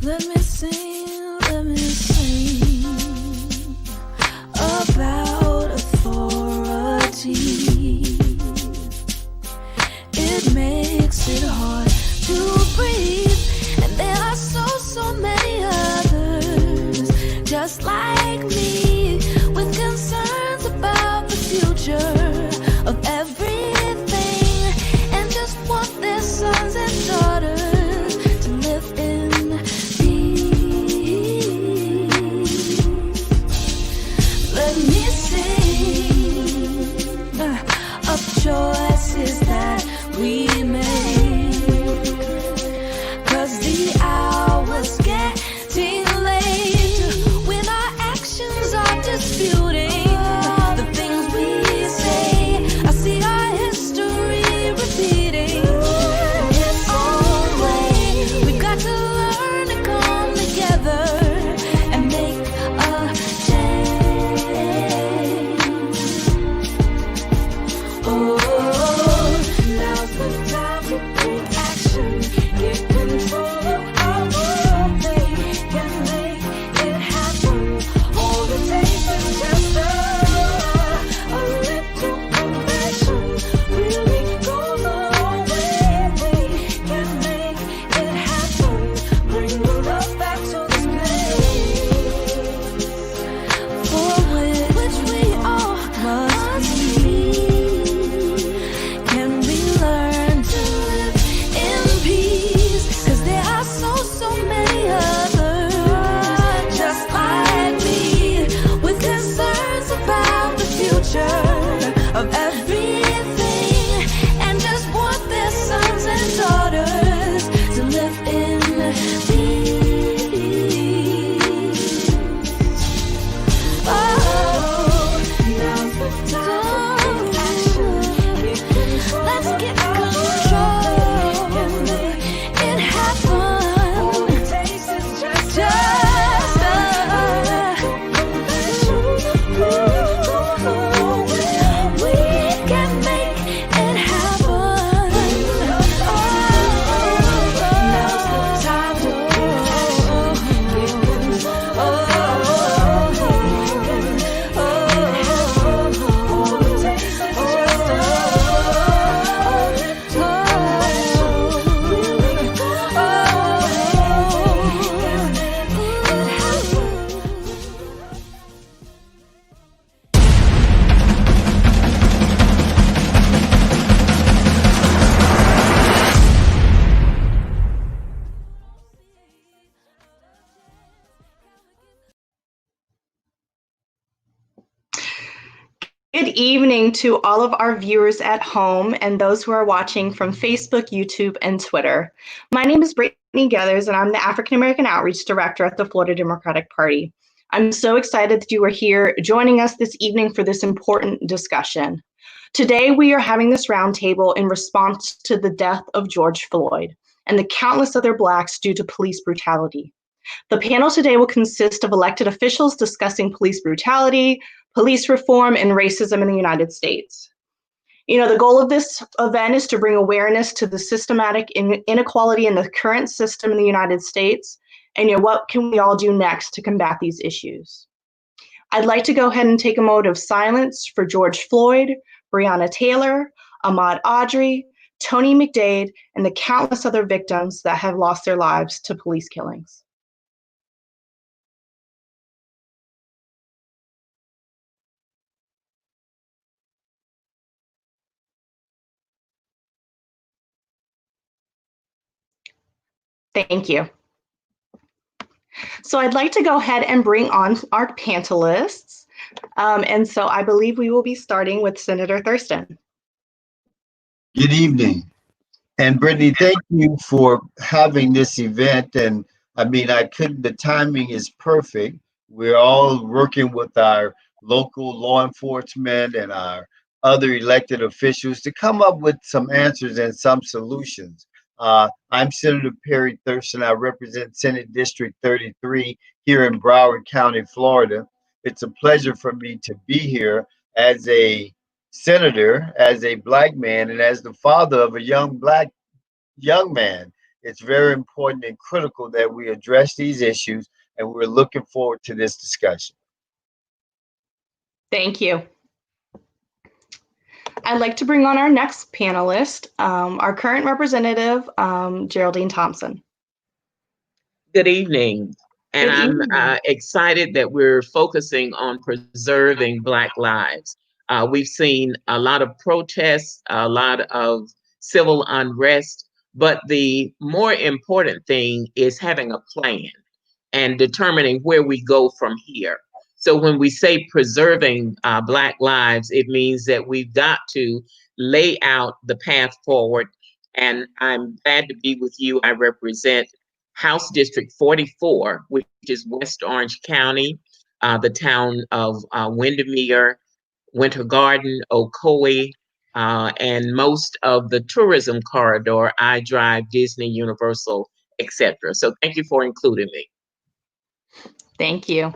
Let me sing about authority. It makes it hard to breathe, and there are so many others just like me, with concerns about the future of everything, and just want their sons and daughters to live in peace. Let me sing of choices that we make, 'cause the hour's getting late when our actions are disputing the things we say. I see our history repeating in its own way. We've got to learn to come together and make a change. Oh, now's the time to take action, get control of our world. They can make it happen. All it takes is just a little compassion. Really goes a long way. They can make it happen. Bring the love back to this place, for which we all must be. Can we learn to live in peace? 'Cause there are so many others just like me, with concerns about the future of everything, and just want their sons and daughters to live in peace. Oh, now's the time to take action. Let's get control. It happen. All it takes is just a we can make it happen. Now's the time to take action. All it takes is just Good evening to all of our viewers at home and those who are watching from Facebook, YouTube, and Twitter. My name is Brittney Geathers, and I'm the African American Outreach Director at the Florida Democratic Party. I'm so excited that you are here joining us this evening for this important discussion. Today, we are having this roundtable in response to the death of George Floyd and the countless other Blacks due to police brutality. The panel today will consist of elected officials discussing police brutality, police reform, and racism in the United States. The goal of this event is to bring awareness to the systematic inequality in the current system in the United States, and what can we all do next to combat these issues. I'd like to go ahead and take a moment of silence for George Floyd, Breonna Taylor, Ahmaud Arbery, Tony McDade, and the countless other victims that have lost their lives to police killings. Thank you. So I'd like to go ahead and bring on our panelists. And so I believe we will be starting with Senator Thurston. Good evening. And Brittney, thank you for having this event. And the timing is perfect. We're all working with our local law enforcement and our other elected officials to come up with some answers and some solutions. I'm Senator Perry Thurston. I represent Senate District 33 here in Broward County, Florida. It's a pleasure for me to be here as a senator, as a Black man, and as the father of a young man. it's very important and critical that we address these issues, and we're looking forward to this discussion. Thank you. I'd like to bring on our next panelist, our current representative, Geraldine Thompson. Good evening. And I'm excited that we're focusing on preserving Black lives. We've seen a lot of protests, a lot of civil unrest, but the more important thing is having a plan and determining where we go from here. So when we say preserving Black lives, it means that we've got to lay out the path forward. And I'm glad to be with you. I represent House District 44, which is West Orange County, the town of Windermere, Winter Garden, Ocoee, and most of the tourism corridor, I Drive, Disney, Universal, etc. So thank you for including me. Thank you.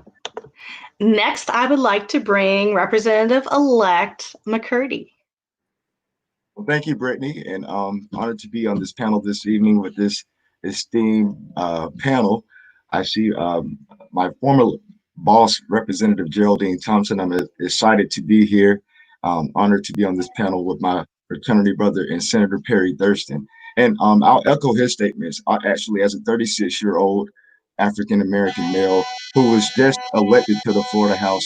Next, I would like to bring Representative-elect McCurdy. Well, thank you, Brittney, and honored to be on this panel this evening with this esteemed panel. I see my former boss, Representative Geraldine Thompson. I'm excited to be here. Honored to be on this panel with my fraternity brother and Senator Perry Thurston. And I'll echo his statements. Actually, as a 36-year-old African-American male who was just elected to the Florida House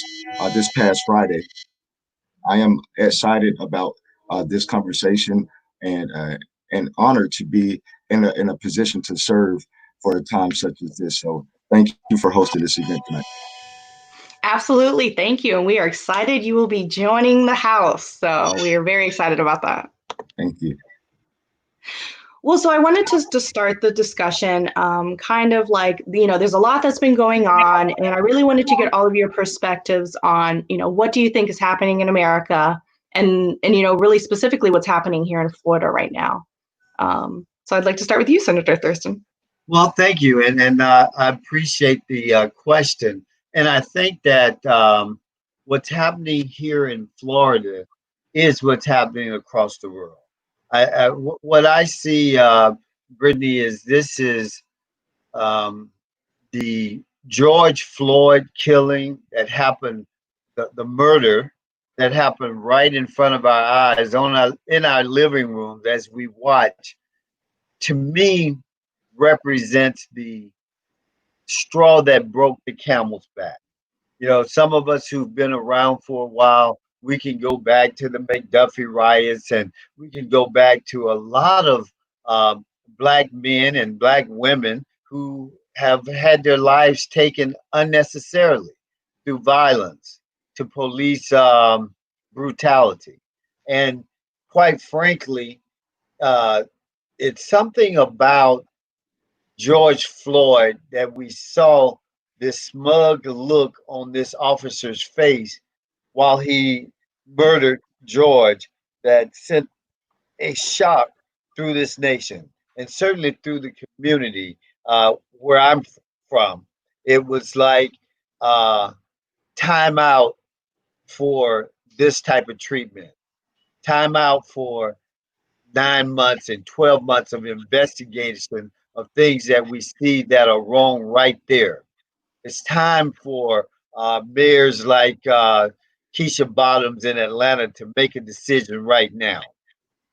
this past Friday, I am excited about this conversation and honored to be in a position to serve for a time such as this. So thank you for hosting this event tonight. Absolutely, thank you. And we are excited you will be joining the House. So we are very excited about that. Thank you. Well, so I wanted to start the discussion kind of like, there's a lot that's been going on, and I really wanted to get all of your perspectives on, what do you think is happening in America and really specifically what's happening here in Florida right now. So I'd like to start with you, Senator Thurston. Well, thank you. And I appreciate the question. And I think that what's happening here in Florida is what's happening across the world. What I see, Brittney, is this is the George Floyd killing that happened, the murder that happened right in front of our eyes in our living rooms as we watch, to me, represents the straw that broke the camel's back. Some of us who've been around for a while, we can go back to the McDuffie riots, and we can go back to a lot of Black men and Black women who have had their lives taken unnecessarily through violence, to police brutality. And quite frankly, it's something about George Floyd that we saw this smug look on this officer's face while he murdered George that sent a shock through this nation and certainly through the community where I'm from. It was like time out for this type of treatment, time out for 9 months and 12 months of investigation of things that we see that are wrong right there. It's time for mayors like Keisha Bottoms in Atlanta to make a decision right now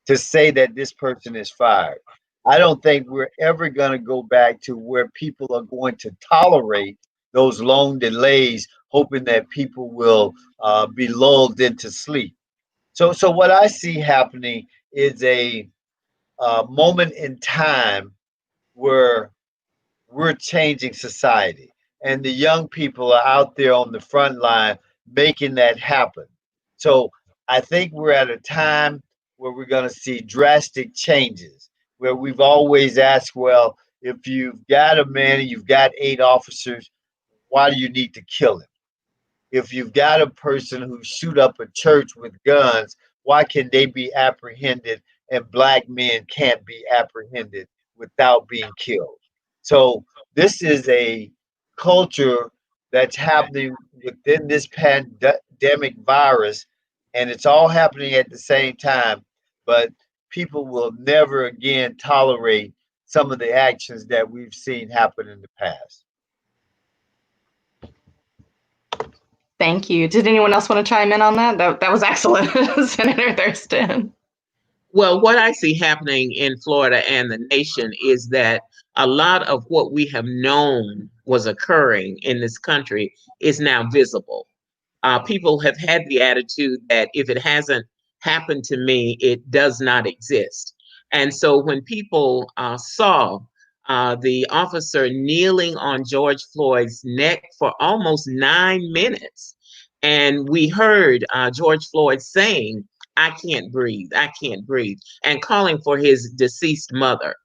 to say that this person is fired. I don't think we're ever going to go back to where people are going to tolerate those long delays, hoping that people will be lulled into sleep. So what I see happening is a moment in time where we're changing society, and the young people are out there on the front line making that happen. So I think we're at a time where we're going to see drastic changes, where we've always asked, well, if you've got a man and you've got 8 officers, why do you need to kill him? If you've got a person who shoot up a church with guns, why can they be apprehended and Black men can't be apprehended without being killed? So this is a culture that's happening within this pandemic virus, and it's all happening at the same time. But people will never again tolerate some of the actions that we've seen happen in the past. Thank you. Did anyone else want to chime in on that? That was excellent, Senator Thurston. Well, what I see happening in Florida and the nation is that a lot of what we have known was occurring in this country is now visible. People have had the attitude that if it hasn't happened to me, it does not exist. And so when people saw the officer kneeling on George Floyd's neck for almost 9 minutes, and we heard George Floyd saying, "I can't breathe, I can't breathe," and calling for his deceased mother,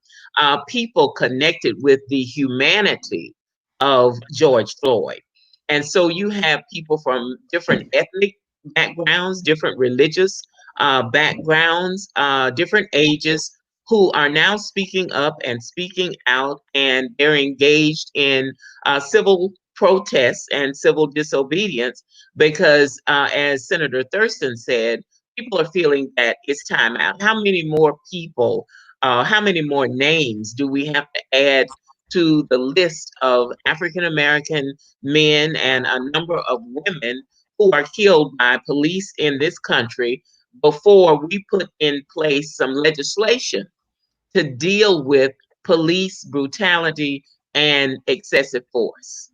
people connected with the humanity of George Floyd. And so you have people from different ethnic backgrounds, different religious backgrounds, different ages, who are now speaking up and speaking out, and they're engaged in civil protests and civil disobedience because, as Senator Thurston said, people are feeling that it's time out. How many more people, how many more names do we have to add to the list of African-American men and a number of women who are killed by police in this country before we put in place some legislation to deal with police brutality and excessive force?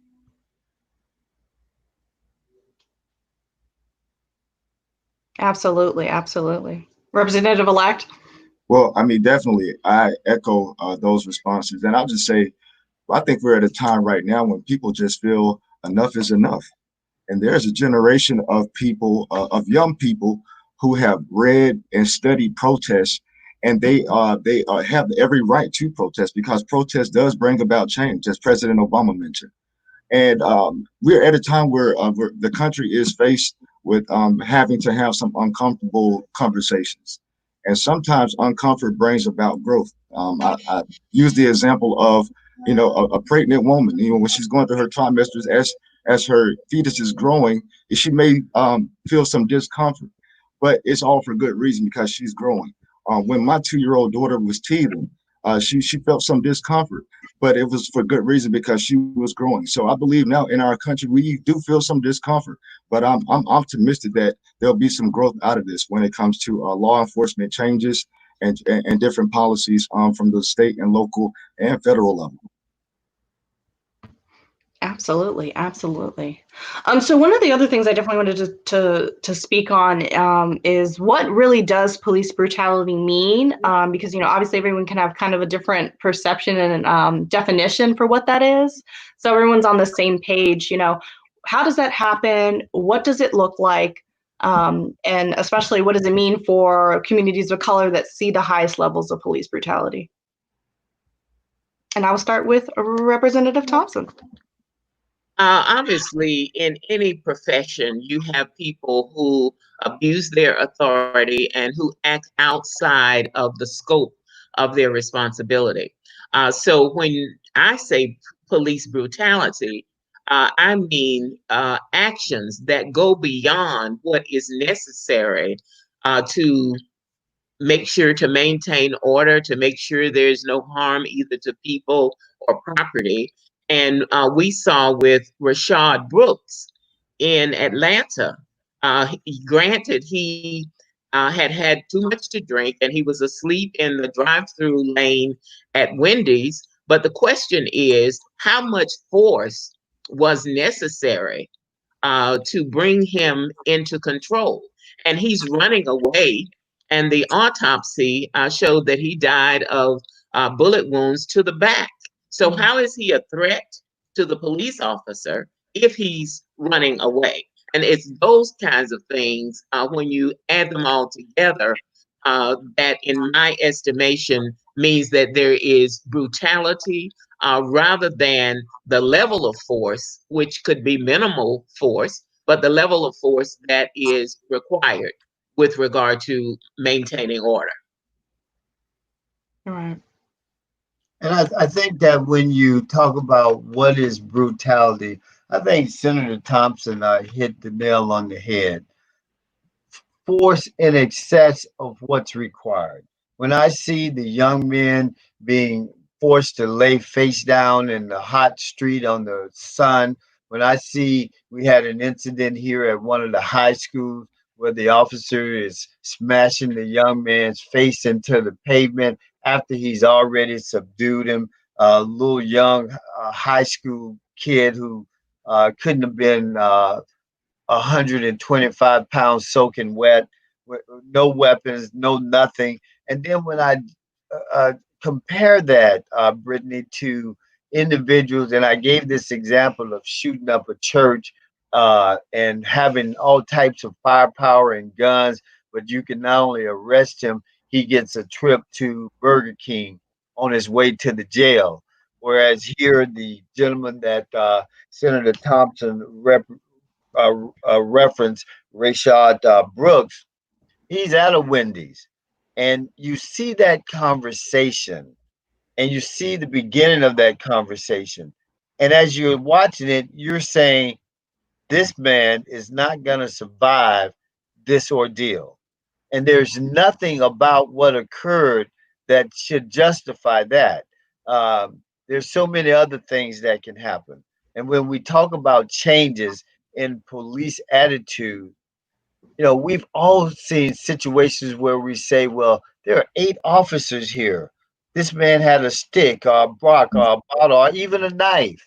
Absolutely, absolutely. Representative-elect? Well, I mean, definitely, I echo those responses. And I'll just say, I think we're at a time right now when people just feel enough is enough. And there's a generation of people, of young people, who have read and studied protests, and they have every right to protest, because protest does bring about change, as President Obama mentioned. And we're at a time where the country is faced with having to have some uncomfortable conversations. And sometimes uncomfort brings about growth. I use the example of, a pregnant woman, when she's going through her trimesters, as her fetus is growing, she may feel some discomfort, but it's all for good reason, because she's growing. When my 2-year-old daughter was teething, she felt some discomfort, but it was for good reason, because she was growing. So I believe now in our country, we do feel some discomfort, but I'm optimistic that there'll be some growth out of this when it comes to law enforcement changes and different policies from the state and local and federal level. Absolutely, absolutely. So one of the other things I definitely wanted to speak on is what really does police brutality mean? Because obviously everyone can have kind of a different perception and definition for what that is. So everyone's on the same page. How does that happen? What does it look like? And especially, what does it mean for communities of color that see the highest levels of police brutality? And I will start with Representative Thompson. Obviously, in any profession, you have people who abuse their authority and who act outside of the scope of their responsibility. So when I say police brutality, I mean actions that go beyond what is necessary to make sure to maintain order, to make sure there's no harm either to people or property. And we saw with Rayshard Brooks in Atlanta, granted, he had had too much to drink and he was asleep in the drive-through lane at Wendy's. But the question is, how much force was necessary to bring him into control? And he's running away. And the autopsy showed that he died of bullet wounds to the back. So how is he a threat to the police officer if he's running away? And it's those kinds of things, when you add them all together, that in my estimation means that there is brutality rather than the level of force, which could be minimal force, but the level of force that is required with regard to maintaining order. All right. And I think that when you talk about what is brutality, I think Senator Thompson hit the nail on the head. Force in excess of what's required. When I see the young men being forced to lay face down in the hot street on the sun. When I see we had an incident here at one of the high schools where the officer is smashing the young man's face into the pavement after he's already subdued him, a little young high school kid who couldn't have been 125 pounds soaking wet, with no weapons, no nothing. And then when I uh, compare that, Brittney, to individuals, and I gave this example of shooting up a church and having all types of firepower and guns, but you can not only arrest him, he gets a trip to Burger King on his way to the jail. Whereas here, the gentleman that Senator Thompson reference, Rayshard Brooks, he's at a Wendy's. And you see that conversation and you see the beginning of that conversation. And as you're watching it, you're saying, this man is not going to survive this ordeal. And there's nothing about what occurred that should justify that. There's so many other things that can happen. And when we talk about changes in police attitude, we've all seen situations where we say, well, there are 8 officers here. This man had a stick or a rock or a bottle or even a knife.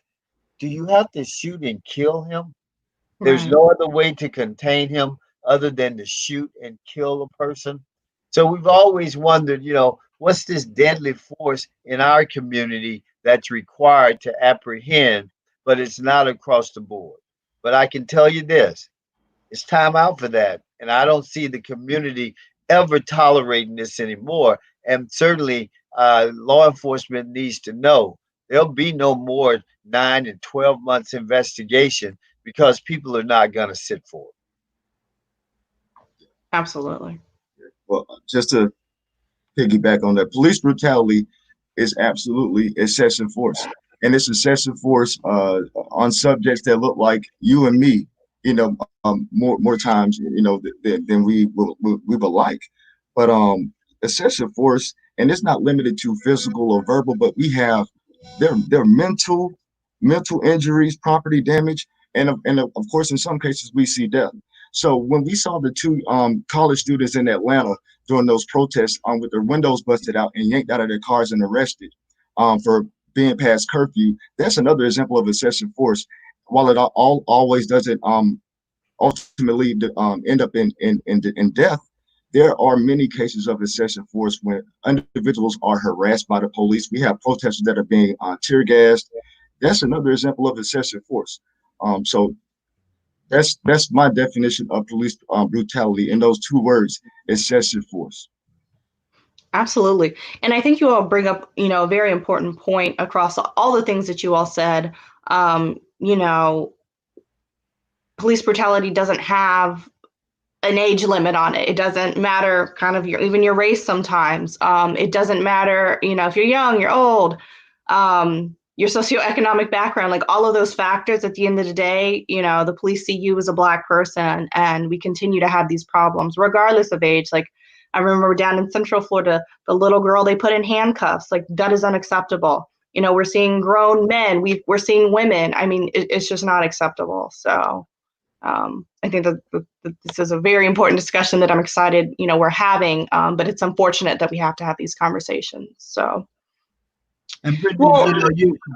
Do you have to shoot and kill him? There's Right. no other way to contain him other than to shoot and kill a person. So we've always wondered, what's this deadly force in our community that's required to apprehend, but it's not across the board. But I can tell you this, it's time out for that. And I don't see the community ever tolerating this anymore. And certainly, law enforcement needs to know there'll be no more 9 and 12 months investigation because people are not going to sit for it. Absolutely. Well, just to piggyback on that, police brutality is absolutely excessive force, and it's excessive force on subjects that look like you and me. More times, than we would like. But excessive force, and it's not limited to physical or verbal, but we have their mental injuries, property damage, and of course, in some cases, we see death. So when we saw the 2 college students in Atlanta during those protests with their windows busted out and yanked out of their cars and arrested for being past curfew, that's another example of excessive force. While it always doesn't ultimately end up in death, there are many cases of excessive force when individuals are harassed by the police. We have protesters that are being tear gassed. That's another example of excessive force. So that's my definition of police brutality in those 2 words: excessive force. Absolutely. And I think you all bring up, a very important point across all the things that you all said. Police brutality doesn't have an age limit on it. It doesn't matter kind of even your race sometimes. It doesn't matter, if you're young, you're old, your socioeconomic background, like all of those factors. At the end of the day, the police see you as a Black person, and we continue to have these problems regardless of age. Like, I remember down in Central Florida, the little girl they put in handcuffs, like that is unacceptable. We're seeing grown men, we're seeing women. I mean, it's just not acceptable. So I think that this is a very important discussion that I'm excited, we're having, but it's unfortunate that we have to have these conversations. So. And Brittney, Well,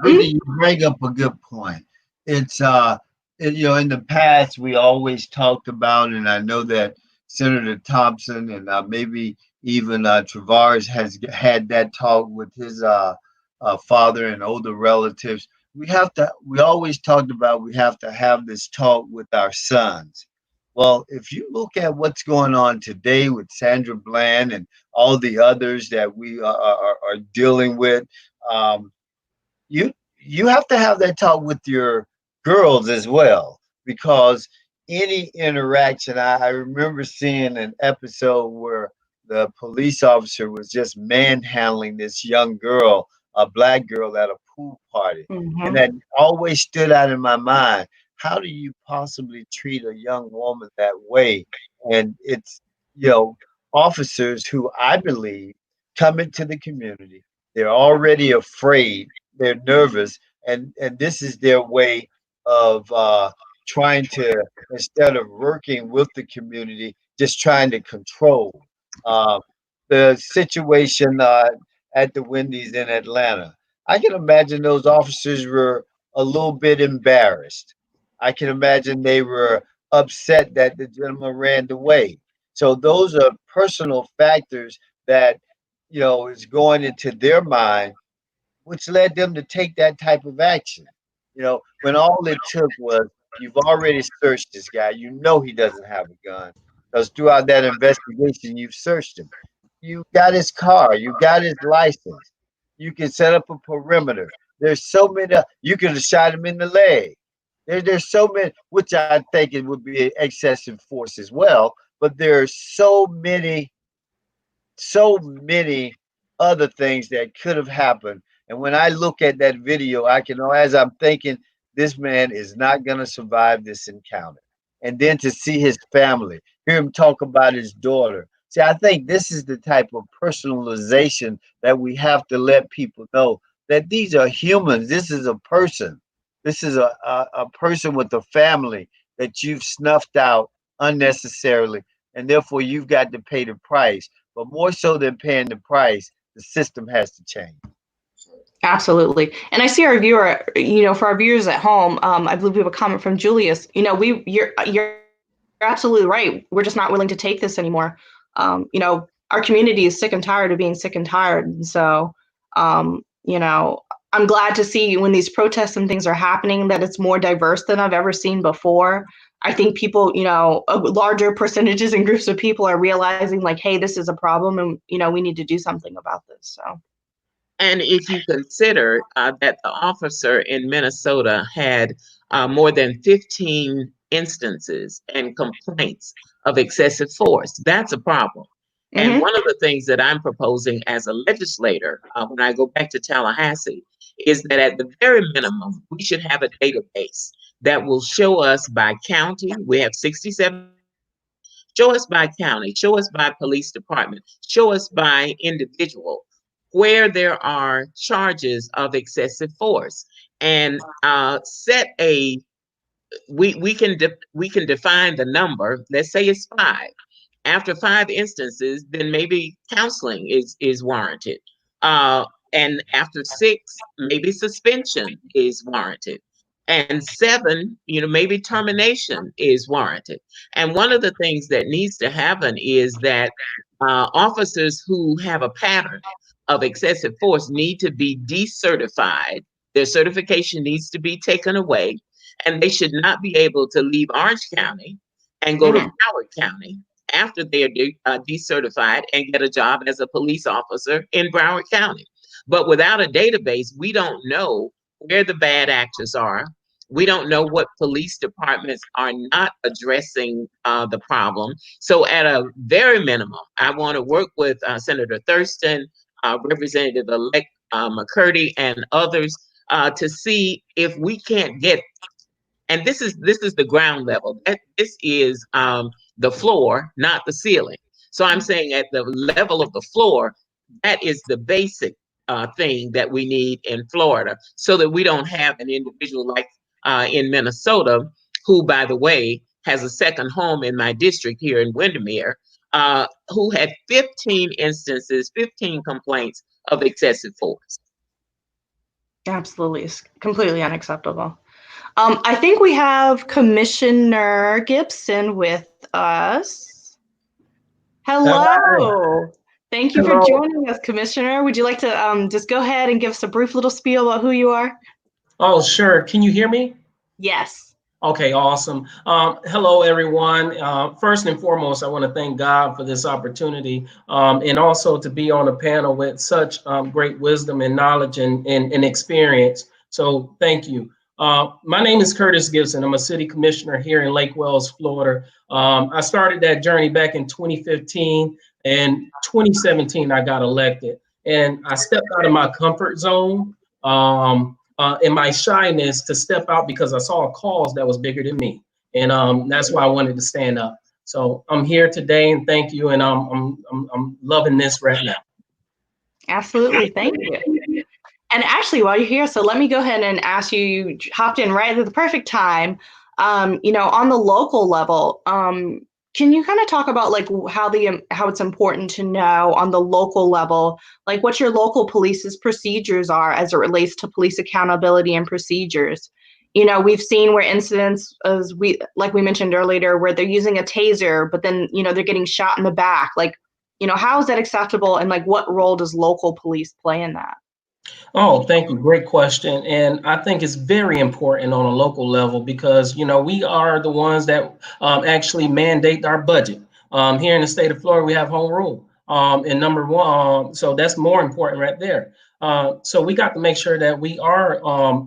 Brittney, you bring up a good point. It's in the past we always talked about, and I know that Senator Thompson and maybe even Travares has had that talk with his father and older relatives. We always talked about we have to have this talk with our sons. Well, if you look at what's going on today with Sandra Bland and all the others that we are dealing with, um, you have to have that talk with your girls as well, because any interaction, I remember seeing an episode where the police officer was just manhandling this young girl, a Black girl, at a pool party. And mhm. that always stood out in my mind. How do you possibly treat a young woman that way? And it's, you know, officers who I believe come into the community, They're already afraid. They're nervous, and this is their way of trying to, instead of working with the community, just trying to control uh, the situation at the Wendy's in Atlanta. I can imagine those officers were a little bit embarrassed. I can imagine they were upset that the gentleman ran away. So those are personal factors that, is going into their mind, which led them to take that type of action. When all it took was, you've already searched this guy, he doesn't have a gun, because throughout that investigation, you've searched him. You got his car, you got his license, you can set up a perimeter. There's so many, you could have shot him in the leg. There's so many, which I think it would be excessive force as well, but there's so many other things that could have happened. And when I look at that video, I can know, as I'm thinking, this man is not going to survive this encounter. And then to see his family, hear him talk about his daughter. See, I think this is the type of personalization that we have to let people know that these are humans. This is a person. This is a person with a family that you've snuffed out unnecessarily. And therefore, you've got to pay the price. But more so than paying the price, the system has to change. Absolutely. And I see our viewer, for our viewers at home, I believe we have a comment from Julius. You're absolutely right. We're just not willing to take this anymore. Our community is sick and tired of being sick and tired. And so, I'm glad to see when these protests and things are happening that it's more diverse than I've ever seen before. I think people, larger percentages and groups of people are realizing like, hey, this is a problem and, we need to do something about this. So. And if you consider that the officer in Minnesota had more than 15 instances and complaints of excessive force, that's a problem. Mm-hmm. And one of the things that I'm proposing as a legislator, when I go back to Tallahassee, is that at the very minimum, we should have a database that will show us by county. We have 67. Show us by county, show us by police department, show us by individual, where there are charges of excessive force, and we can define the number. Let's say it's 5. After 5 instances, then maybe counseling is warranted. And after 6, maybe suspension is warranted. And 7, maybe termination is warranted. And one of the things that needs to happen is that officers who have a pattern of excessive force need to be decertified. Their certification needs to be taken away, and they should not be able to leave Orange County and go to Broward County after they are decertified and get a job as a police officer in Broward County. But without a database, we don't know where the bad actors are. We don't know what police departments are not addressing the problem. So at a very minimum, I want to work with Senator Thurston, Representative-elect McCurdy, and others to see if we can't get, and this is the ground level. This is the floor, not the ceiling. So I'm saying at the level of the floor, that is the basic thing that we need in Florida, so that we don't have an individual like in Minnesota, who, by the way, has a second home in my district here in Windermere, who had 15 instances, 15 complaints of excessive force. Absolutely. It's completely unacceptable. I think we have Commissioner Gibson with us. Hello. Hi. Thank you for joining us, Commissioner. Would you like to just go ahead and give us a brief little spiel about who you are? Oh, sure. Can you hear me? Yes. Okay, awesome. Hello, everyone. First and foremost, I want to thank God for this opportunity, and also to be on a panel with such great wisdom and knowledge and experience. So thank you. My name is Curtis Gibson. I'm a city commissioner here in Lake Wales, Florida. I started that journey back in 2015, and 2017 I got elected, and I stepped out of my comfort zone and my shyness to step out because I saw a cause that was bigger than me, and that's why I wanted to stand up. So I'm here today, and thank you, and I'm loving this right now. Absolutely. Thank you. And actually, while you're here, so let me go ahead and ask you, you hopped in right at the perfect time. On the local level, can you kind of talk about like how it's important to know on the local level, like what your local police's procedures are as it relates to police accountability and procedures? We've seen where incidents, like we mentioned earlier, where they're using a taser, but then, they're getting shot in the back. Like, how is that acceptable? And like, what role does local police play in that? Oh, thank you. Great question. And I think it's very important on a local level because, we are the ones that actually mandate our budget. Here in the state of Florida, we have home rule. And number one, so that's more important right there. So we got to make sure that we are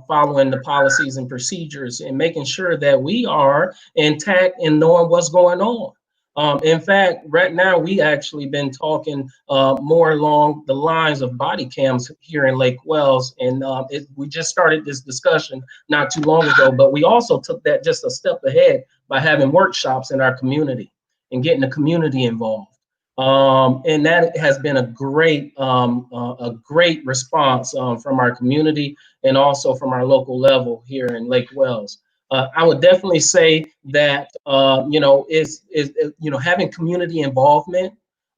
following the policies and procedures and making sure that we are intact in knowing what's going on. In fact, right now we actually been talking more along the lines of body cams here in Lake Wells, and we just started this discussion not too long ago. But we also took that just a step ahead by having workshops in our community and getting the community involved, and that has been a great response from our community and also from our local level here in Lake Wells. I would definitely say that having community involvement.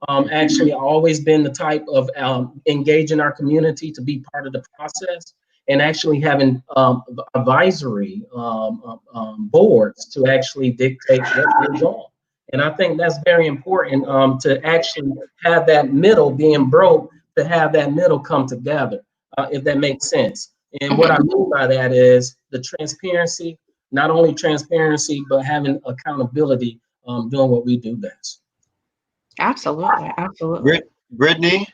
Actually, always been the type of engaging our community to be part of the process, and actually having advisory boards to actually dictate what goes on. And I think that's very important to actually have that middle being broke, to have that middle come together, if that makes sense. And what I mean by that is the transparency. Not only transparency, but having accountability, doing what we do best. Absolutely. Absolutely. Brittney,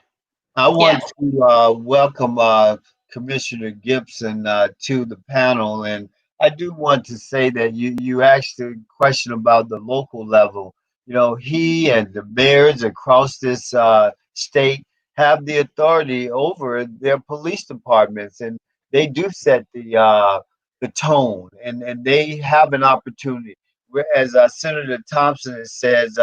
I want Yes. to welcome Commissioner Gibson to the panel. And I do want to say that you asked a question about the local level. He and the mayors across this state have the authority over their police departments, and they do set the tone, and they have an opportunity. As Senator Thompson says,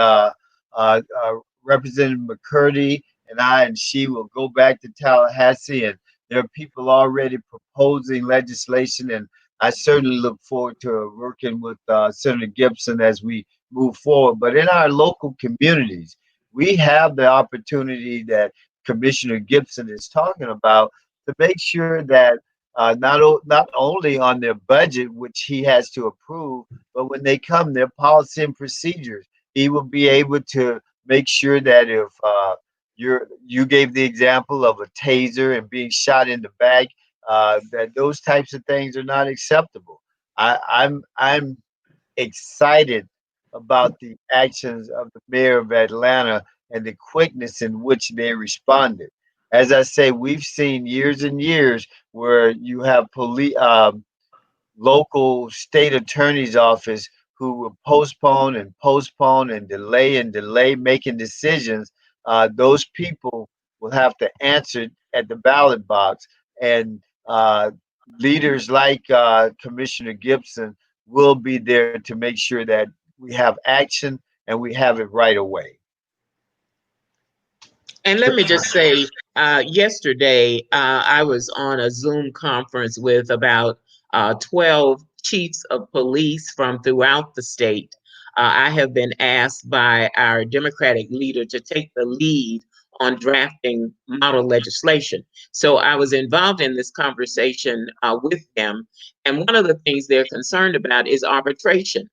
Representative McCurdy and I and she will go back to Tallahassee, and there are people already proposing legislation, and I certainly look forward to working with Senator Gibson as we move forward. But in our local communities, we have the opportunity that Commissioner Gibson is talking about to make sure that not only on their budget, which he has to approve, but when they come, their policy and procedures, he will be able to make sure that if you gave the example of a taser and being shot in the back, that those types of things are not acceptable. I'm excited about the actions of the mayor of Atlanta and the quickness in which they responded. As I say, we've seen years and years where you have local state attorney's office who will postpone and delay making decisions. Those people will have to answer at the ballot box, and leaders like Commissioner Gibson will be there to make sure that we have action and we have it right away. And let me just say, yesterday I was on a Zoom conference with about 12 chiefs of police from throughout the state. I have been asked by our Democratic leader to take the lead on drafting model legislation. So I was involved in this conversation with them. And one of the things they're concerned about is arbitration.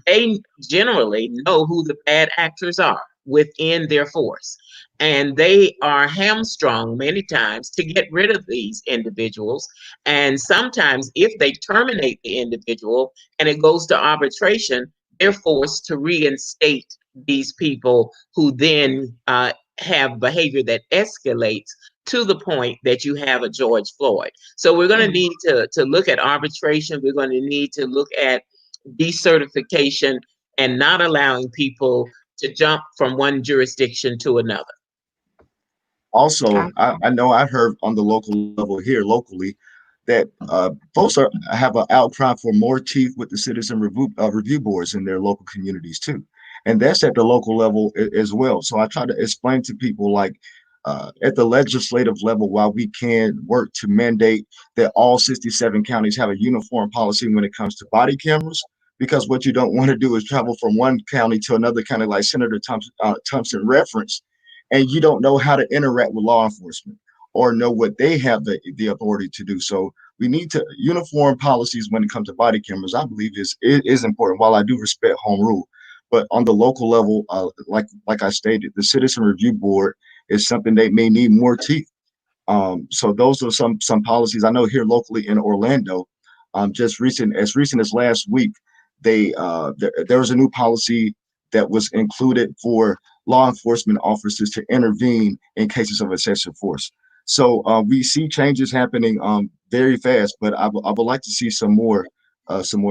They generally know who the bad actors are within their force. And they are hamstrung many times to get rid of these individuals. And sometimes, if they terminate the individual and it goes to arbitration, they're forced to reinstate these people who then have behavior that escalates to the point that you have a George Floyd. So we're going to need to look at arbitration. We're going to need to look at decertification and not allowing people to jump from one jurisdiction to another. Also, I know I heard on the local level here locally that folks have an outcry for more teeth with the citizen review boards in their local communities too. And that's at the local level as well. So I try to explain to people, like, at the legislative level, while we can work to mandate that all 67 counties have a uniform policy when it comes to body cameras, because what you don't want to do is travel from one county to another county, like Senator Thompson referenced, and you don't know how to interact with law enforcement or know what they have the authority to do. So we need to uniform policies when it comes to body cameras. I believe it is important. While I do respect home rule, but on the local level, like I stated, the Citizen Review Board is something they may need more teeth. So those are some policies I know here locally in Orlando. As recent as last week, there was a new policy that was included for law enforcement officers to intervene in cases of excessive force. So we see changes happening very fast, but I would like to see some more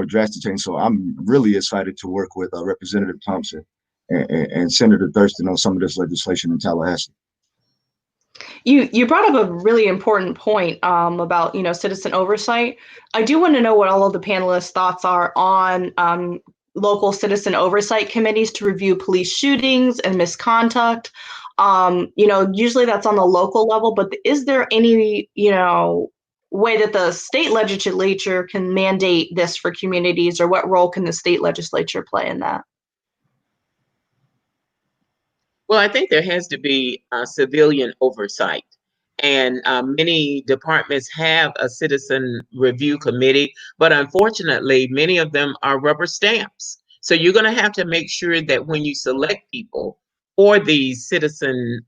drastic change. So I'm really excited to work with Representative Thompson and Senator Thurston on some of this legislation in Tallahassee. You brought up a really important point about citizen oversight. I do want to know what all of the panelists' thoughts are on local citizen oversight committees to review police shootings and misconduct. Usually that's on the local level, but is there any way that the state legislature can mandate this for communities, or what role can the state legislature play in that? Well, I think there has to be civilian oversight, and many departments have a citizen review committee, but unfortunately, many of them are rubber stamps. So you're going to have to make sure that when you select people for these citizen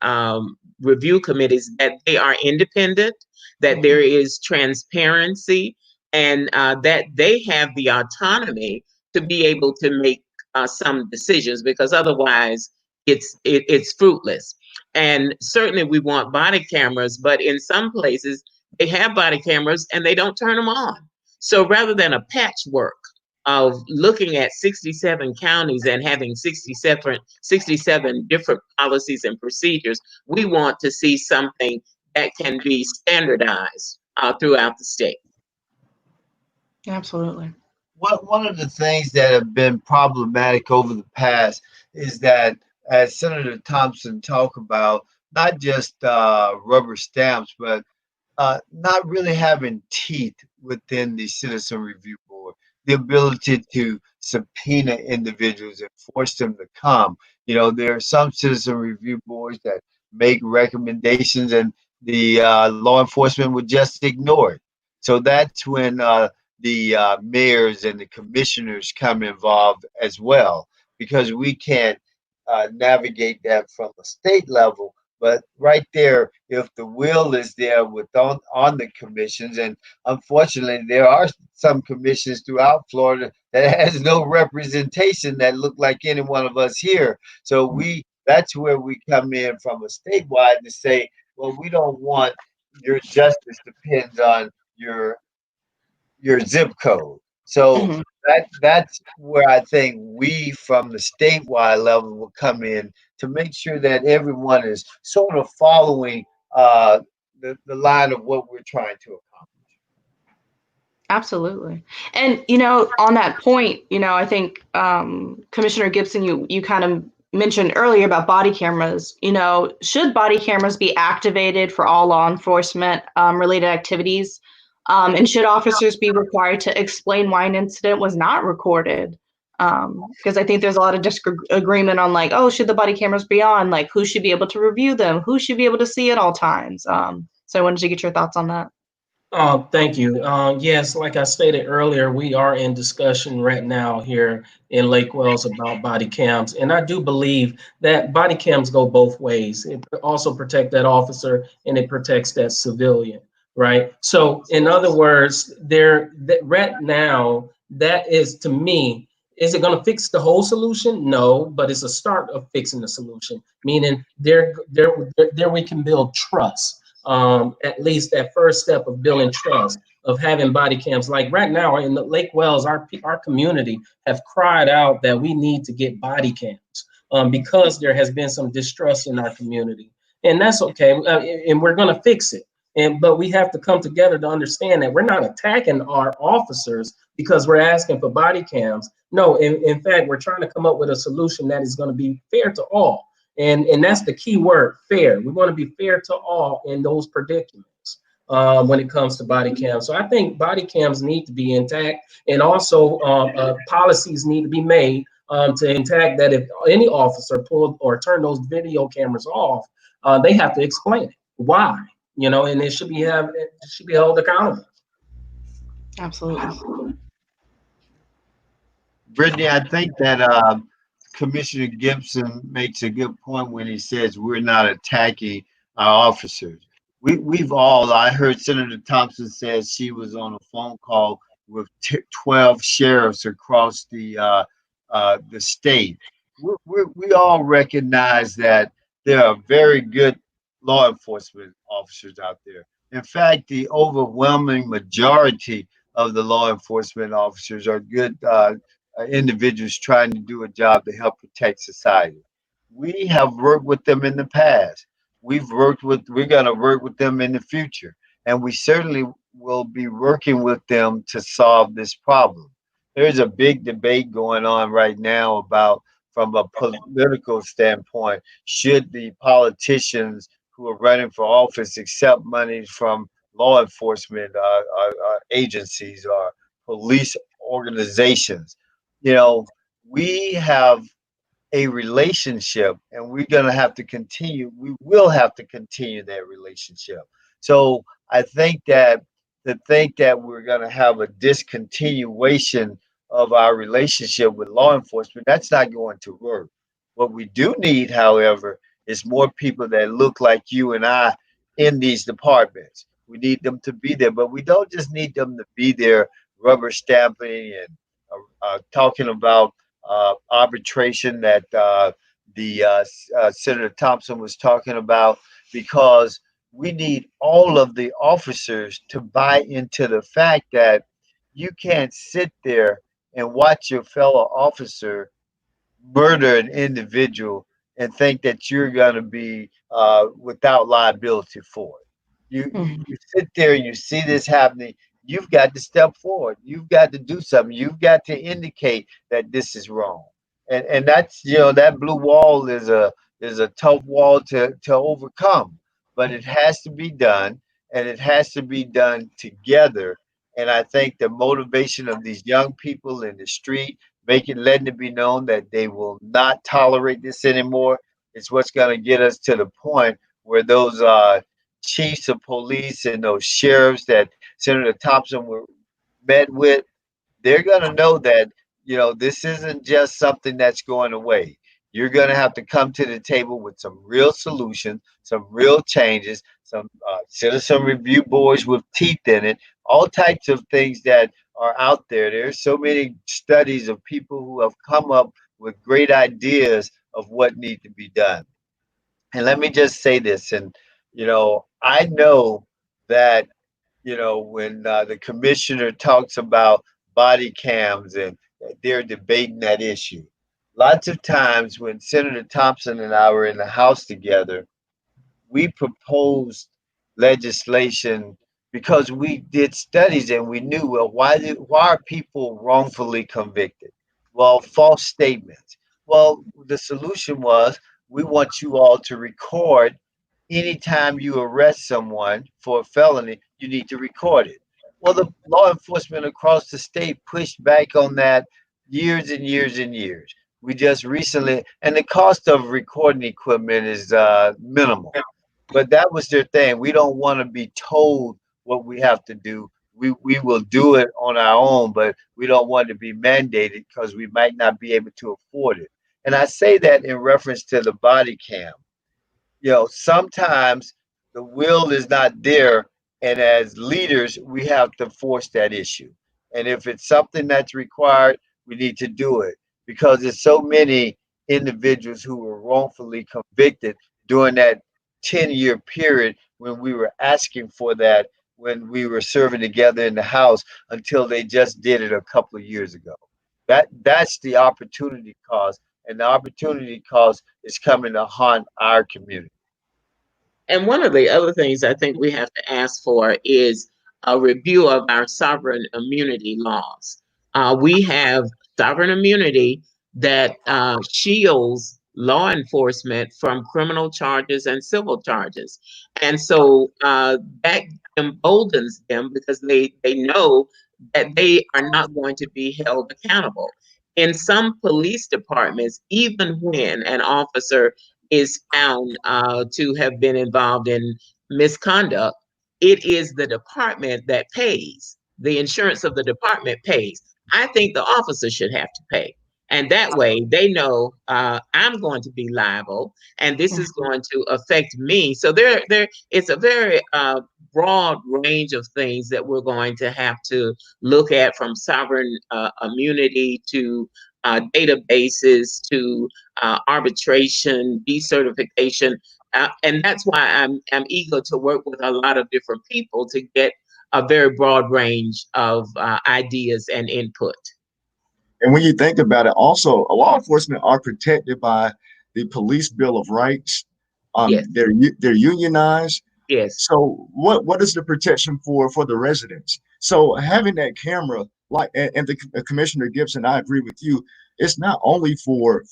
review committees, that they are independent, that there is transparency, and that they have the autonomy to be able to make some decisions, because otherwise it's fruitless. And certainly we want body cameras, but in some places they have body cameras and they don't turn them on. So rather than a patchwork of looking at 67 counties and having 67 different policies and procedures, we want to see something that can be standardized throughout the state. Absolutely. One of the things that have been problematic over the past is that, as Senator Thompson talked about, not just rubber stamps, but not really having teeth within the Citizen Review Board, the ability to subpoena individuals and force them to come. There are some Citizen Review Boards that make recommendations and the law enforcement would just ignore it. So that's when the mayors and the commissioners come involved as well, because we can't navigate that from a state level. But right there, if the will is there on the commissions, and unfortunately there are some commissions throughout Florida that has no representation that look like any one of us here. So that's where we come in from a statewide to say, well, we don't want your justice depends on your zip code. So that's where I think we from the statewide level will come in to make sure that everyone is sort of following the line of what we're trying to accomplish. Absolutely. And, on that point, I think Commissioner Gibson, you kind of mentioned earlier about body cameras. Should body cameras be activated for all law enforcement related activities? And should officers be required to explain why an incident was not recorded? Because I think there's a lot of disagreement on should the body cameras be on? Who should be able to review them? Who should be able to see at all times? So I wanted to get your thoughts on that. Thank you. Yes, like I stated earlier, we are in discussion right now here in Lake Wales about body cams. And I do believe that body cams go both ways. It also protects that officer and it protects that civilian. Right. So in other words, right now, that is, to me, is it going to fix the whole solution? No, but it's a start of fixing the solution, meaning there we can build trust. At least that first step of building trust, of having body cams. Like right now in the Lake Wales, our community have cried out that we need to get body cams because there has been some distrust in our community. And that's okay. And we're going to fix it. But we have to come together to understand that we're not attacking our officers because we're asking for body cams. No, in fact, we're trying to come up with a solution that is going to be fair to all. And that's the key word, fair. We want to be fair to all in those predicaments when it comes to body cams. So I think body cams need to be intact, and also policies need to be made to intact that if any officer pulled or turned those video cameras off, they have to explain it. Why? You know, and it should be held accountable. Absolutely. Brittney, I think that Commissioner Gibson makes a good point when he says we're not attacking our officers. We've all, I heard Senator Thompson says she was on a phone call with 12 sheriffs across the state. We all recognize that there are very good law enforcement officers out there. In fact, the overwhelming majority of the law enforcement officers are good individuals trying to do a job to help protect society. We have worked with them in the past. We're going to work with them in the future. And we certainly will be working with them to solve this problem. There's a big debate going on right now about, from a political standpoint, should the politicians who are running for office accept money from law enforcement agencies or police organizations. You know, we have a relationship, and we're going to have to continue. We will have to continue that relationship. So I think that to think that we're going to have a discontinuation of our relationship with law enforcement, that's not going to work. What we do need, however, is more people that look like you and I in these departments. We need them to be there, but we don't just need them to be there rubber stamping and talking about arbitration that Senator Thompson was talking about, because we need all of the officers to buy into the fact that you can't sit there and watch your fellow officer murder an individual and think that you're going to be without liability for it. You sit there and you see this happening. You've got to step forward. You've got to do something. You've got to indicate that this is wrong. And that's, you know, that blue wall is a tough wall to overcome, but it has to be done, and it has to be done together. And I think the motivation of these young people in the street, letting it be known that they will not tolerate this anymore, is what's going to get us to the point where those chiefs of police and those sheriffs that Senator Thompson met with, they're going to know that, you know, this isn't just something that's going away. You're going to have to come to the table with some real solutions, some real changes, some citizen review boards with teeth in it, all types of things that are out there. There's so many studies of people who have come up with great ideas of what need to be done. And let me just say this, and, you know, I know that, you know, when the commissioner talks about body cams and they're debating that issue, lots of times when Senator Thompson and I were in the House together, we proposed legislation because we did studies and we knew, well, why are people wrongfully convicted? Well, false statements. Well, the solution was, we want you all to record anytime you arrest someone for a felony, you need to record it. Well, the law enforcement across the state pushed back on that years and years and years. We just recently, and the cost of recording equipment is minimal, but that was their thing. We don't want to be told what we have to do. We will do it on our own, but we don't want to be mandated because we might not be able to afford it. And I say that in reference to the body cam. You know, sometimes the will is not there, and as leaders, we have to force that issue. And if it's something that's required, we need to do it, because there's so many individuals who were wrongfully convicted during that 10-year period when we were asking for that, when we were serving together in the House, until they just did it a couple of years ago. That's the opportunity cost, and the opportunity cost is coming to haunt our community. And one of the other things I think we have to ask for is a review of our sovereign immunity laws. We have sovereign immunity that shields law enforcement from criminal charges and civil charges. And so that emboldens them because they know that they are not going to be held accountable. In some police departments, even when an officer is found to have been involved in misconduct, it is the department that pays. The insurance of the department pays. I think the officer should have to pay. And that way they know I'm going to be liable and this is going to affect me. So it's a very broad range of things that we're going to have to look at, from sovereign immunity to databases to arbitration, decertification. And that's why I'm eager to work with a lot of different people to get a very broad range of ideas and input. And when you think about it, also, law enforcement are protected by the Police Bill of Rights. Yes. They're unionized. Yes. So what is the protection for the residents? So having that camera, like, and the Commissioner Gibson, I agree with you. It's not only for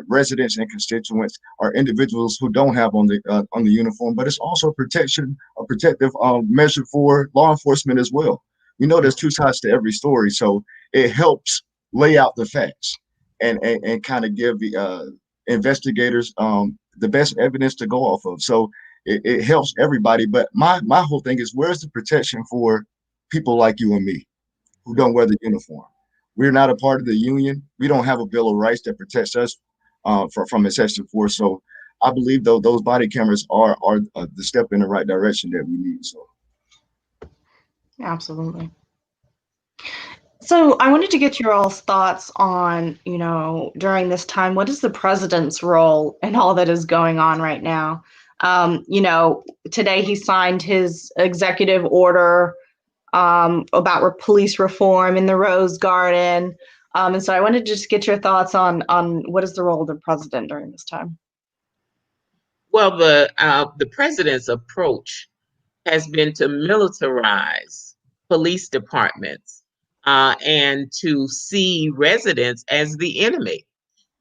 residents and constituents or individuals who don't have on the uniform, but it's also a protective measure for law enforcement as well. We know there's two sides to every story, so it helps lay out the facts and kind of give the investigators the best evidence to go off of. So it helps everybody. But my whole thing is, where's the protection for people like you and me who don't wear the uniform? We're not a part of the union. We don't have a Bill of Rights that protects us from excessive force. So I believe though those body cameras are the step in the right direction that we need. So absolutely. So I wanted to get your all's thoughts on, during this time, what is the president's role in all that is going on right now? Today he signed his executive order about police reform in the Rose Garden. And so I wanted to just get your thoughts on what is the role of the president during this time? Well, the president's approach has been to militarize police departments and to see residents as the enemy.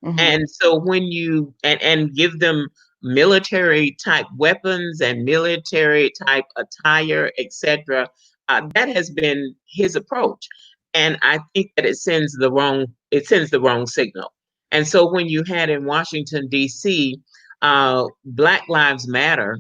Mm-hmm. And so when you and give them military type weapons and military type attire, etc., that has been his approach. And I think that it sends the wrong signal. And so when you had in Washington, D.C., Black Lives Matter,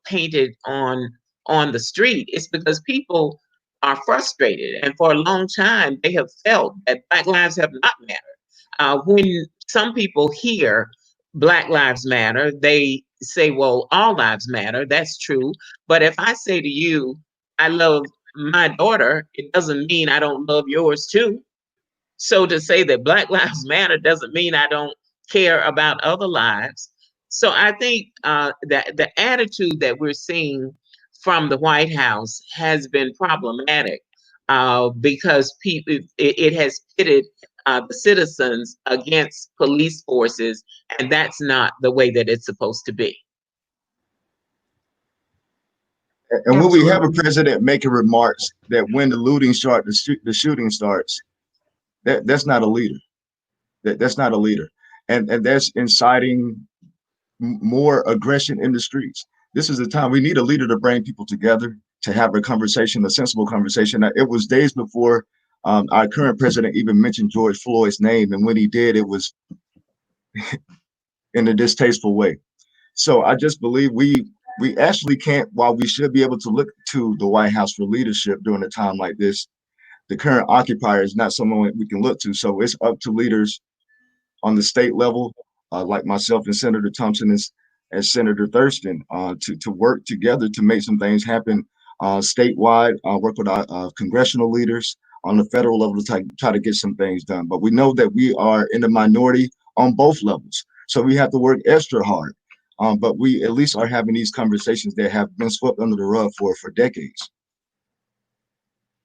painted on the street, it's because people are frustrated. And for a long time, they have felt that Black lives have not mattered. When some people hear Black Lives Matter, they say, well, all lives matter. That's true. But if I say to you, I love my daughter, it doesn't mean I don't love yours too. So to say that Black Lives Matter doesn't mean I don't care about other lives. So I think that the attitude that we're seeing from the White House has been problematic because it has pitted the citizens against police forces, and that's not the way that it's supposed to be. And when we have a president making remarks that when the looting starts, the shooting starts, that's not a leader. That's not a leader, and that's inciting more aggression in the streets. This is the time we need a leader to bring people together, to have a conversation, a sensible conversation. It was days before our current president even mentioned George Floyd's name, and when he did, it was in a distasteful way. So I just believe we actually can't, while we should be able to look to the White House for leadership during a time like this, the current occupier is not someone we can look to. So it's up to leaders on the state level, like myself and Senator Thompson and Senator Thurston, to work together to make some things happen statewide, work with our congressional leaders on the federal level to try to get some things done. But we know that we are in the minority on both levels. So we have to work extra hard. But we at least are having these conversations that have been swept under the rug for decades.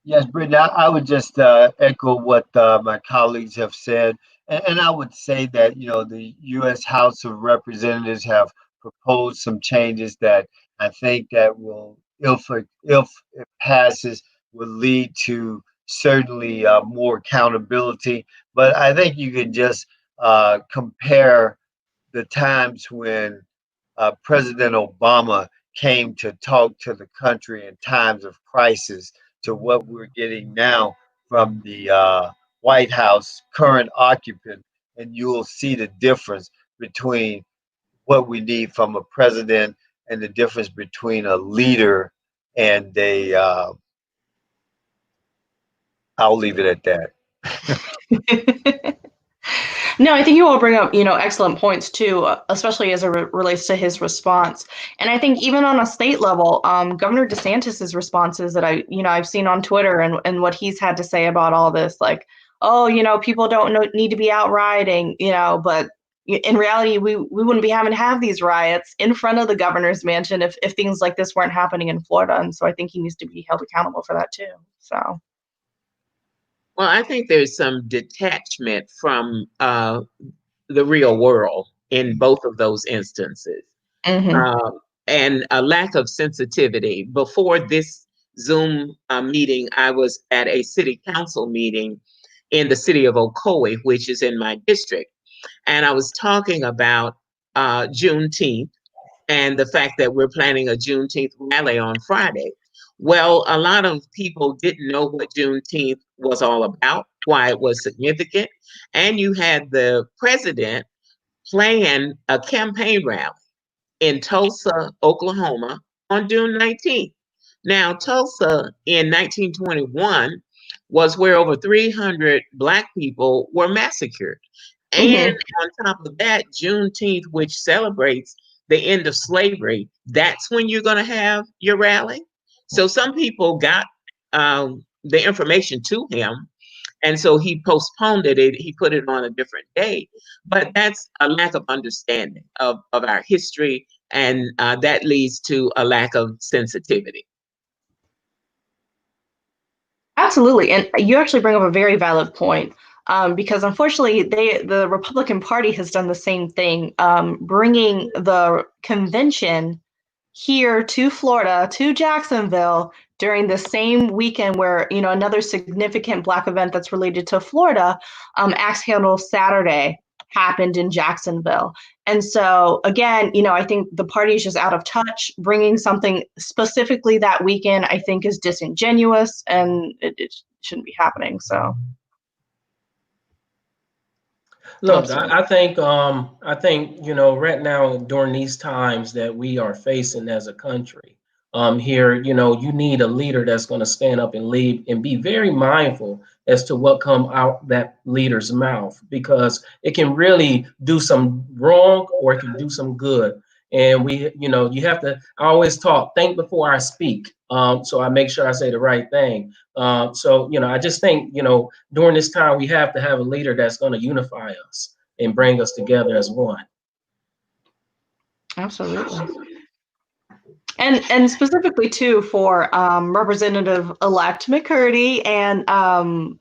Yes, Brittney, I would just echo what my colleagues have said. And I would say that, the U.S. House of Representatives have proposed some changes that I think that will, if it passes, will lead to certainly more accountability. But I think you can just compare the times when President Obama came to talk to the country in times of crisis to what we're getting now from the White House current occupant, and you will see the difference between what we need from a president and the difference between a leader and a I'll leave it at that. No, I think you all bring up, excellent points too, especially as it relates to his response. And I think even on a state level, Governor DeSantis's responses that I've seen on Twitter and what he's had to say about all this, like, oh, people don't need to be out rioting, but in reality, we wouldn't be having to have these riots in front of the governor's mansion if things like this weren't happening in Florida. And so I think he needs to be held accountable for that too. So. Well, I think there's some detachment from the real world in both of those instances, and a lack of sensitivity. Before this Zoom meeting, I was at a city council meeting in the city of Ocoee, which is in my district, and I was talking about Juneteenth and the fact that we're planning a Juneteenth rally on Friday. Well, a lot of people didn't know what Juneteenth was all about, why it was significant. And you had the president plan a campaign rally in Tulsa, Oklahoma on June 19th. Now, Tulsa in 1921 was where over 300 Black people were massacred. And on top of that, Juneteenth, which celebrates the end of slavery, that's when you're going to have your rally. So some people got the information to him, and so he postponed it. He put it on a different day. But that's a lack of understanding of our history, and that leads to a lack of sensitivity. Absolutely. And you actually bring up a very valid point. Because unfortunately, the Republican Party has done the same thing, bringing the convention here to Florida, to Jacksonville, during the same weekend where, another significant Black event that's related to Florida, Axe Handle Saturday, happened in Jacksonville. And so, again, I think the party is just out of touch. Bringing something specifically that weekend, I think, is disingenuous, and it shouldn't be happening. So. Look, I think right now during these times that we are facing as a country, here, you need a leader that's going to stand up and lead and be very mindful as to what come out that leader's mouth, because it can really do some wrong or it can do some good. And you have to, I always think before I speak. So I make sure I say the right thing. So, I just think, during this time, we have to have a leader that's going to unify us and bring us together as one. Absolutely. And specifically too for Representative-elect McCurdy and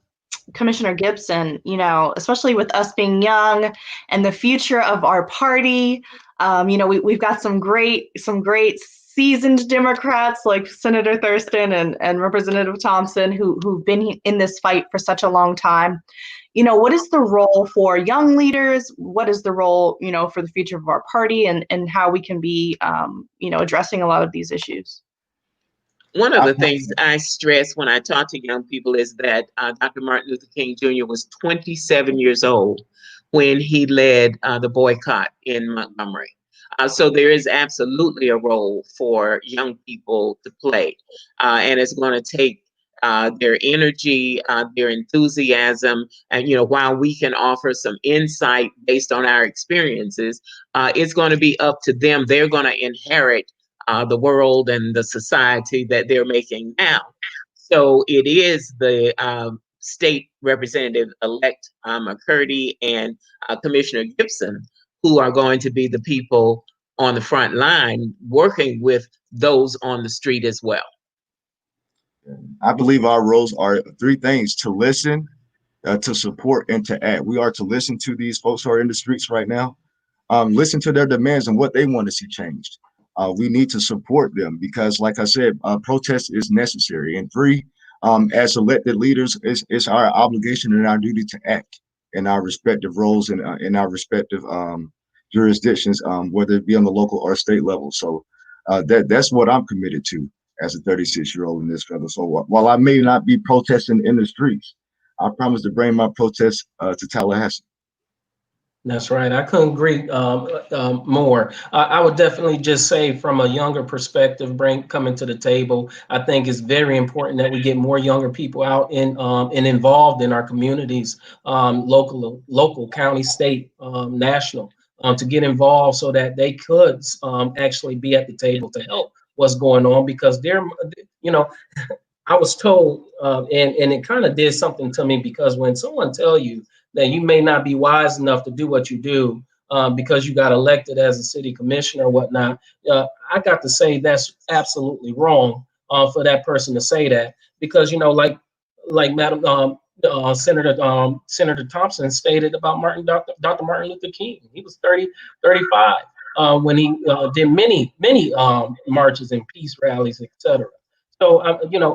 Commissioner Gibson, especially with us being young and the future of our party, we've got some great seasoned Democrats like Senator Thurston and Representative Thompson who've been in this fight for such a long time. What is the role for young leaders? What is the role, for the future of our party and how we can be, addressing a lot of these issues? One of the things I stress when I talk to young people is that Dr. Martin Luther King Jr. was 27 years old when he led the boycott in Montgomery. So there is absolutely a role for young people to play, and it's going to take their energy, their enthusiasm, and while we can offer some insight based on our experiences, it's going to be up to them. They're going to inherit the world and the society that they're making now. So it is the state representative-elect McCurdy and Commissioner Gibson who are going to be the people on the front line working with those on the street as well. I believe our roles are three things: to listen, to support, and to act. We are to listen to these folks who are in the streets right now, listen to their demands and what they want to see changed. We need to support them because, like I said, protest is necessary. And three, as elected leaders, it's our obligation and our duty to act in our respective roles and in our respective jurisdictions, whether it be on the local or state level. So that's what I'm committed to as a 36-year-old in this federal. So while I may not be protesting in the streets, I promise to bring my protest to Tallahassee. That's right. I couldn't agree more. I would definitely just say, from a younger perspective, coming to the table, I think it's very important that we get more younger people out and involved in our communities, local, county, state, national, to get involved so that they could actually be at the table to help what's going on, because they're, I was told, and it kind of did something to me, because when someone tell you that you may not be wise enough to do what you do because you got elected as a city commissioner or whatnot, I got to say that's absolutely wrong for that person to say that, because like Madam Senator Thompson stated about Dr. Martin Luther King. He was 35 when he did many marches and peace rallies, etc. So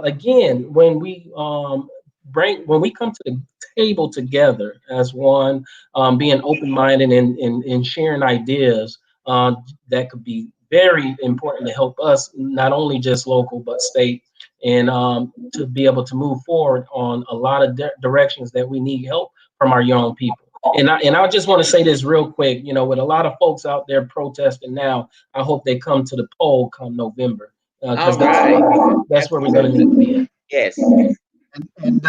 again, when we come to the table together as one, being open-minded and sharing ideas, that could be very important to help us, not only just local but state, and to be able to move forward on a lot of directions that we need help from our young people. And I just want to say this real quick, with a lot of folks out there protesting now, I hope they come to the poll come November, because that's where we're going to need to be at. Yes. And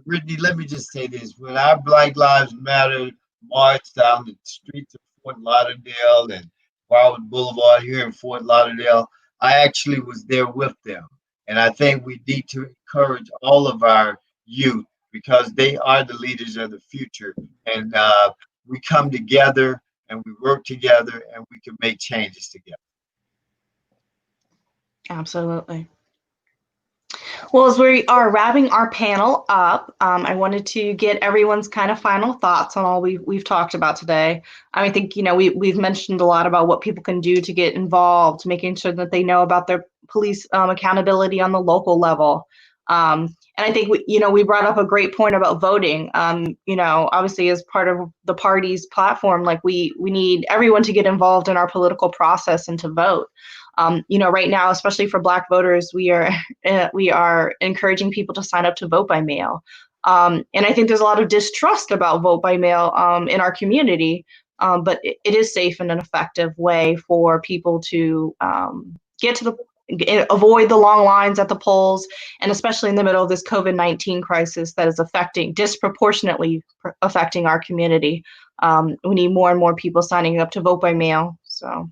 Brittney, let me just say this. When our Black Lives Matter marched down the streets of Fort Lauderdale and Wildwood Boulevard here in Fort Lauderdale, I actually was there with them. And I think we need to encourage all of our youth, because they are the leaders of the future. And we come together and we work together and we can make changes together. Absolutely. Well, as we are wrapping our panel up, I wanted to get everyone's kind of final thoughts on all we've talked about today. I think, we've mentioned a lot about what people can do to get involved, making sure that they know about their police accountability on the local level. And I think we brought up a great point about voting. Obviously, as part of the party's platform, like we need everyone to get involved in our political process and to vote. Right now, especially for Black voters, we are encouraging people to sign up to vote by mail. And I think there's a lot of distrust about vote by mail in our community, but it is safe and an effective way for people to avoid the long lines at the polls, and especially in the middle of this COVID-19 crisis that is disproportionately affecting our community. We need more and more people signing up to vote by mail. So.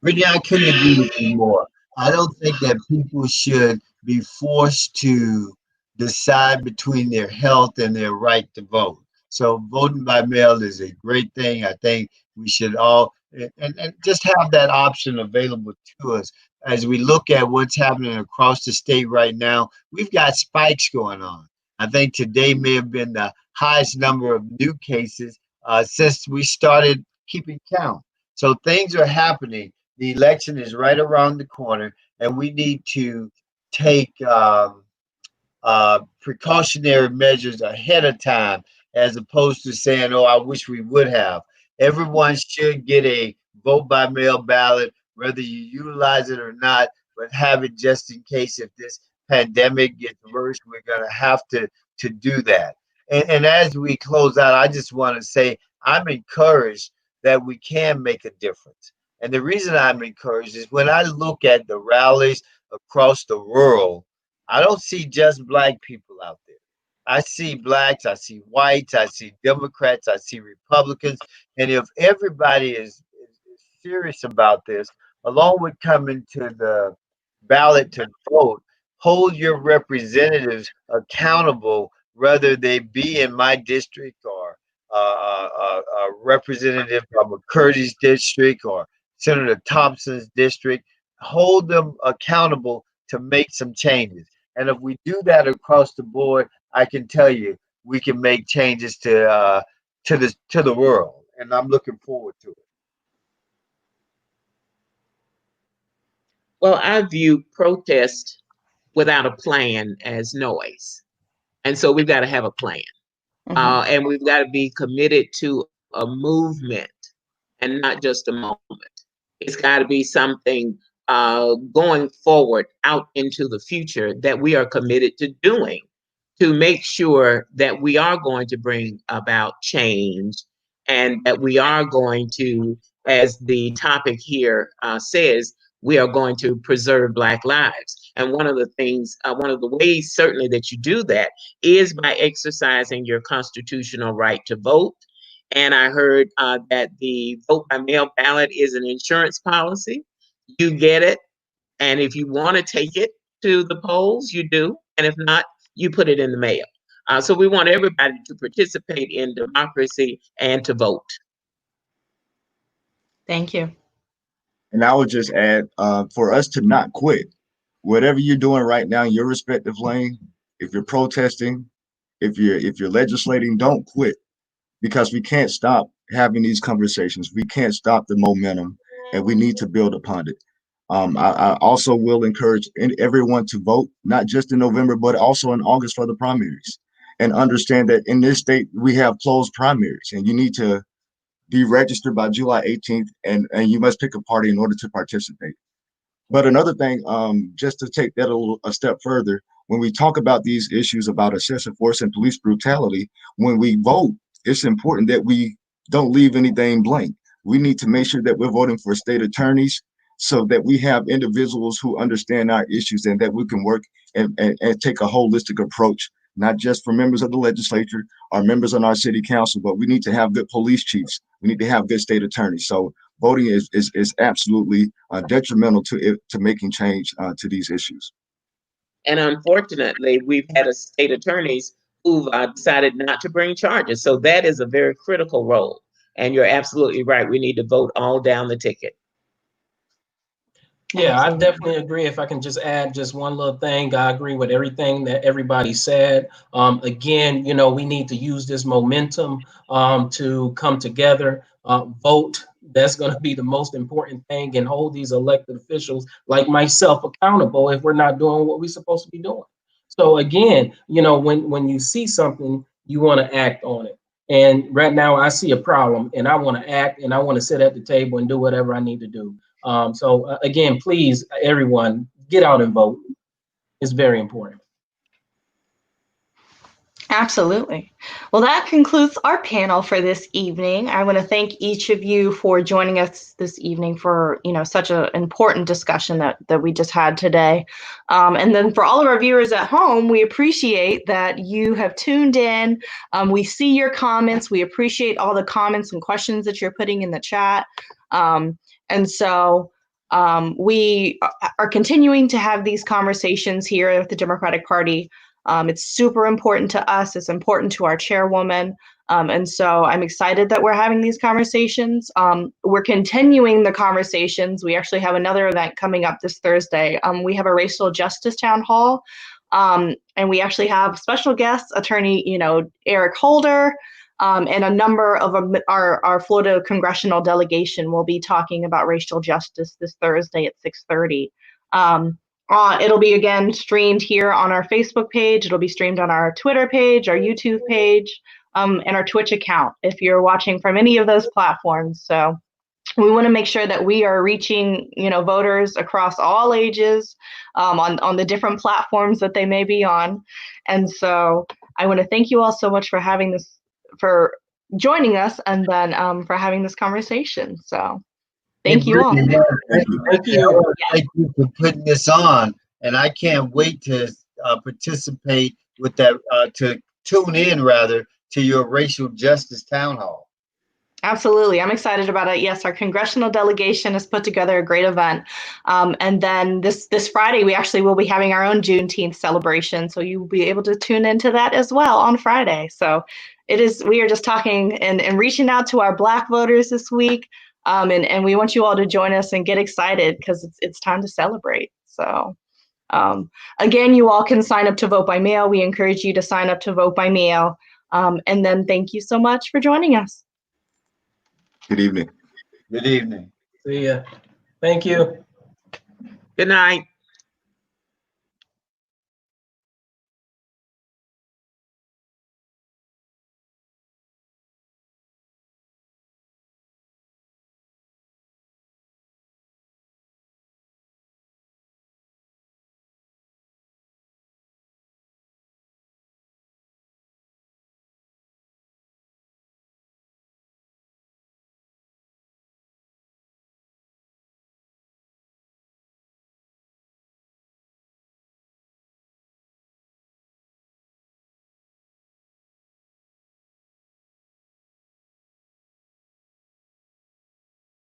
Brittney, I couldn't agree with you more. I don't think that people should be forced to decide between their health and their right to vote. So voting by mail is a great thing. I think we should all and just have that option available to us as we look at what's happening across the state right now. We've got spikes going on. I think today may have been the highest number of new cases since we started keeping count. So things are happening. The election is right around the corner, and we need to take precautionary measures ahead of time, as opposed to saying, oh, I wish we would have. Everyone should get a vote by mail ballot, whether you utilize it or not, but have it just in case if this pandemic gets worse, we're going to have to do that. And as we close out, I just want to say I'm encouraged that we can make a difference. And the reason I'm encouraged is when I look at the rallies across the world, I don't see just Black people out there. I see Blacks, I see whites, I see Democrats, I see Republicans. And if everybody is serious about this, along with coming to the ballot to vote, hold your representatives accountable, whether they be in my district or a representative from a Curtis district or Senator Thompson's district. Hold them accountable to make some changes. And if we do that across the board, I can tell you we can make changes to the world. And I'm looking forward to it. Well, I view protest without a plan as noise. And so we've got to have a plan. And we've got to be committed to a movement and not just a moment. It's got to be something going forward out into the future that we are committed to doing to make sure that we are going to bring about change and that we are going to, as the topic here says, we are going to preserve Black lives. And one of the things, one of the ways certainly that you do that is by exercising your constitutional right to vote. And I heard that the vote by mail ballot is an insurance policy. You get it. And if you want to take it to the polls, you do. And if not, you put it in the mail. So we want everybody to participate in democracy and to vote. Thank you. And I would just add, for us to not quit, whatever you're doing right now in your respective lane, if you're protesting, if you're legislating, don't quit, because we can't stop having these conversations. We can't stop the momentum, and we need to build upon it. I also will encourage everyone to vote, not just in November, but also in August for the primaries, and understand that in this state, we have closed primaries, and you need to be registered by July 18th, and you must pick a party in order to participate. But another thing, just to take that a step further, when we talk about these issues about excessive force and police brutality, when we vote, it's important that we don't leave anything blank. We need to make sure that we're voting for state attorneys so that we have individuals who understand our issues and that we can work and take a holistic approach, not just for members of the legislature or members on our city council, but we need to have good police chiefs. We need to have good state attorneys. So voting is absolutely detrimental to making change to these issues. And unfortunately, we've had state attorneys who've decided not to bring charges. So that is a very critical role. And you're absolutely right. We need to vote all down the ticket. Yeah, I definitely agree. If I can just add just one little thing, I agree with everything that everybody said. Again, we need to use this momentum to come together, vote. That's going to be the most important thing, and hold these elected officials like myself accountable if we're not doing what we're supposed to be doing. So again, when you see something, you want to act on it. And right now I see a problem and I want to act, and I want to sit at the table and do whatever I need to do. So again, please, everyone, get out and vote. It's very important. Absolutely. Well, that concludes our panel for this evening. I want to thank each of you for joining us this evening for, such an important discussion that we just had today. And then for all of our viewers at home, we appreciate that you have tuned in. We see your comments. We appreciate all the comments and questions that you're putting in the chat. And so we are continuing to have these conversations here at the Democratic Party. It's super important to us. It's important to our chairwoman. And so I'm excited that we're having these conversations. We're continuing the conversations. We actually have another event coming up this Thursday. We have a racial justice town hall. And we actually have special guests, attorney, Eric Holder, and a number of our Florida congressional delegation will be talking about racial justice this Thursday at 6:30. It'll be again streamed here on our Facebook page. It'll be streamed on our Twitter page, our YouTube page, and our Twitch account if you're watching from any of those platforms. So we want to make sure that we are reaching, voters across all ages on the different platforms that they may be on. And so I want to thank you all so much for for joining us, and then for having this conversation. So thank you all. Thank you. Thank you for putting this on, and I can't wait to participate with that, to tune in rather to your racial justice town hall. Absolutely. I'm excited about it. Yes, our congressional delegation has put together a great event. And then this Friday, we actually will be having our own Juneteenth celebration. So you will be able to tune into that as well on Friday. So we are just talking and reaching out to our Black voters this week. And we want you all to join us and get excited because it's time to celebrate. So again, you all can sign up to vote by mail. We encourage you to sign up to vote by mail. And then thank you so much for joining us. Good evening. Good evening. See ya. Thank you. Good night.